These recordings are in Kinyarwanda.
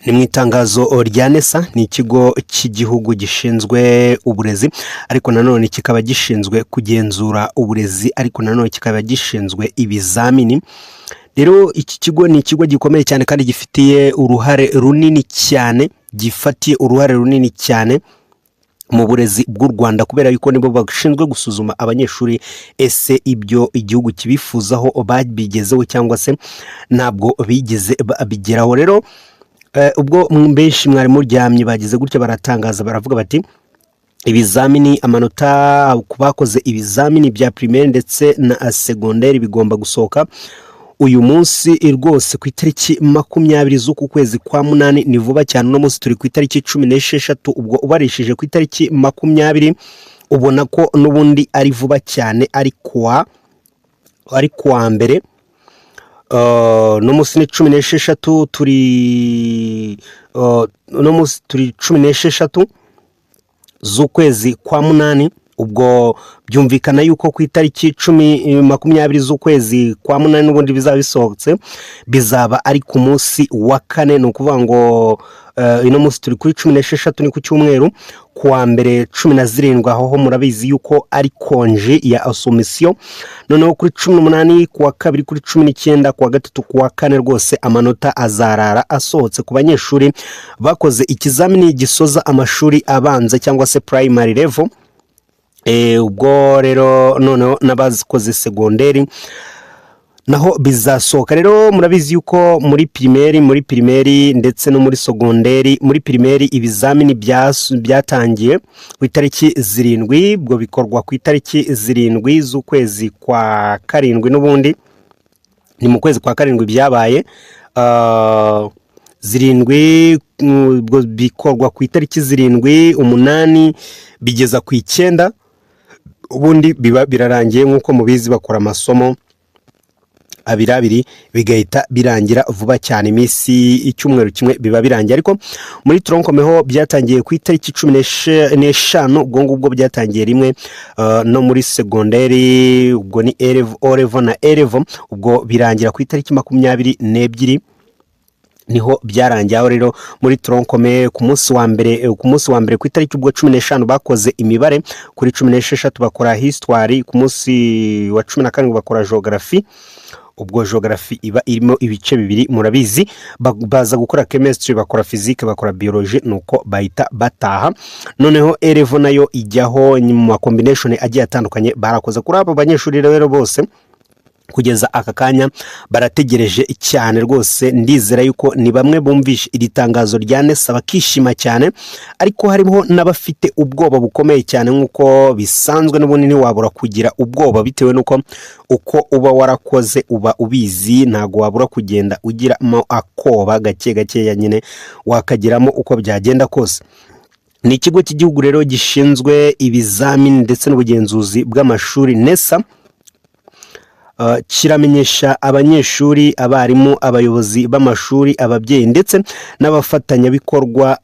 Ni mu itangazo rya NESA, ni ikigo cy'igihugu gishinzwe uburezi ariko nanone kikaba gishinzwe kugenzura uburezi ariko nanone kikaba gishinzwe ibizamini. Rero iki kigo ni ikigo gikomeye cyane kandi gifatiye uruhare runini cyane mu burezi bw'u Rwanda, kubera yuko nibo bashinzwe gusuzuma abanyeshuri ese ibyo igihugu kibifuzaho babigezeho cyangwa se ntabwo bigeze bigeraho. Rero ubwo benshi mwari muryamye bagize gutya baratangaza baravuga bati ibizamini, amanota ku bakoze ibizamini bya primaire ndetse na secondaire bigomba gusohoka uyu munsi rwose ku itariki 20 z'uku kwezi kwa munani. Ni vuba cyane, no munsi turi ku itariki 16. Ubwo ubarishije ku itariki 20 ubona ko n'ubundi ari vuba cyane, ari kuwa mbere. No munsi ni 16 turi no munsi turi 16 z'ukwezi kwa munani. Ubwo byumvikana yuko ku itariki 20 z'ukwezi kwa munani n'ubundi bizaba bisohotse, bizaba ari ku munsi wa kane. Ni ukuvuga ngo ino munsi turi kuri 16 ni ku cyumweru, kuwa mbere 17 aho murabizi yuko ari konje ya assumption. Noneho kuri 18, kuwa kabiri kuri 19, kuwa gatatu, kuwa kane rwose amanota azarara asohotse ku banyeshuri bakoze ikizamini gisoza amashuri abanza cyangwa se primary level. Ubwo rero noneho n'abazikoze secondaire naho bizasohoka. Rero murabizi yuko muri primaire ndetse no muri secondaire, muri primaire ibizamini byatangiye ku itariki 7, ubwo bikorwa ku itariki 7 z'ukwezi kwa karindwi. N'ubundi ni mu kwezi kwa karindwi byabaye 7, ubwo bikorwa ku itariki 7, 8 bigeza ku 9. Ubundi biba birarangiye nk'uko mubizi, bakora amasomo abiri bigahita birangira vuba cyane, iminsi icyumweru kimwe biba birangiye. Ariko muri tronkomeho byatangiye ku itariki 15, ubwo ngubwo byatangiye rimwe. No muri secondaire ubwo ni O-level na A-level, ubwo birangira ku itariki 22 niho byarangiye. Aho rero muri tronkome ku munsi wa mbere ku itariki ubwo 15 bakoze imibare, kuri 16 bakora histoire, ku munsi wa 14 bakora geography. Ubwo geography iba irimo ibice bibiri murabizi, baza gukora chemistry, bakora physique, bakora biology, nuko bahita bataha. Noneho A-level nayo ijyaho mu combination agiye atandukanye barakoze. Kuri abo banyeshuri rero bose kugeza aka kanya barategereje cyane rwose. Ndizera yuko ni bamwe bumvishe iri tangazo rya NESA bakishima cyane, ariko harimo n'abafite ubwoba bukomeye cyane nk'uko bisanzwe. N'ubundi ntiwabura kugira ubwoba bitewe n'uko uko uba warakoze uba ubizi, ntago wabura kugenda ugiramo akoba gake nyine wakagiramo uko byagenda kose. Ni ikigo cy'igihugu rero gishinzwe ibizamini ndetse n'ubugenzuzi bw'amashuri NESA. Kiramenyesha abanyeshuri, abarimu, abayobozi b'amashuri, ababyeyi ndetse n'abafatanyabikorwa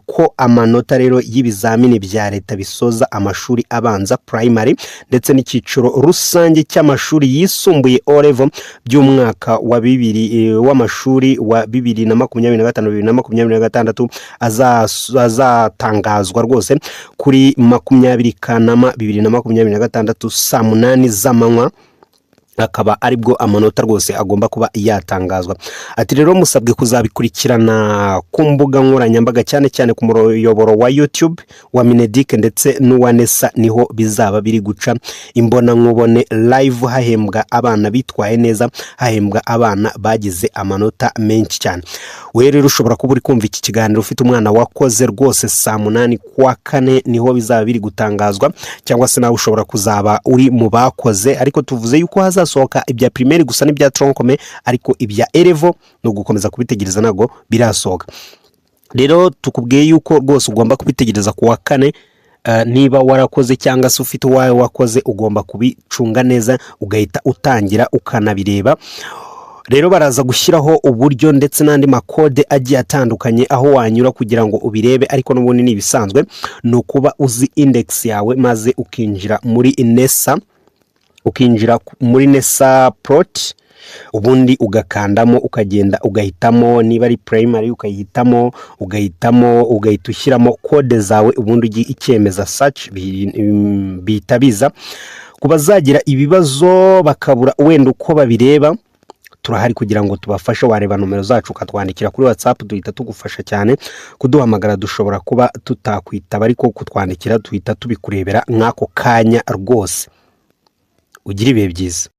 ko amanota rero y'ibizamini bya leta bisoza amashuri abanza primary ndetse n'icyiciro rusange cy'amashuri yisumbuye O-level by'umwaka wa 2 w'amashuri wa 2025-2026 azatangazwa rwose kuri 20 Kanama 2026 saa 8 z'amanywa. Akaba aribwo amanota rwose agomba kuba yatangazwa. Ati rero musabwe kuzabikurikirana ku mbuga nkoranyambaga, cyane ku muyoboro wa YouTube wa Mineduc ndetse n'uwa NESA, niho bizaba biri guca imbona nkubone live, hahembwa abana bitwaye neza, hahembwa abana bagize amanota menshi cyane. We rero ushobora kuba uri kumva iki kiganiro ufite umwana wakoze rwose saa 8 kwa kane niho bizaba biri gutangazwa, cyangwa se nawe ushobora kuzaba uri mu bakoze. Ariko tuvuze yuko hazasohoka ibya primaire gusa n'ibya tronkome, ariko ibya A-level no gukomeza kubitegereza nago birasohoka. Rero tukubwiye yuko rwose ugomba kubitegereza ku wa kane. Niba warakoze cyangwa se ufite wawe wakoze, ugomba kubicunga neza ugahita utangira ukanabireba. Rero baraza gushyiraho uburyo ndetse n'andi makode agiye atandukanye aho wanyura kugira ngo ubirebe, ariko n'ubundi ni ibisanzwe no kuba uzi index yawe maze ukinjira muri NESA, ukinjira muri NESA Prot ubundi ugakandamo ukagenda ugahitamo niba ari primary ukayihitamo ugahita ushyiramo kode zawe ubundi ikemeza search bihita biza kubazagira ibibazo bakabura wenda uko babireba turahari kugira ngo tubafashe wareba nomero zacu ukatwandikira kuri WhatsApp duhita tugufasha cyane kuduhamagara dushobora kuba tutakwitaba ariko kutwandikira duhita tubikurebera nk'ako kanya rwose ugira ibihe byiza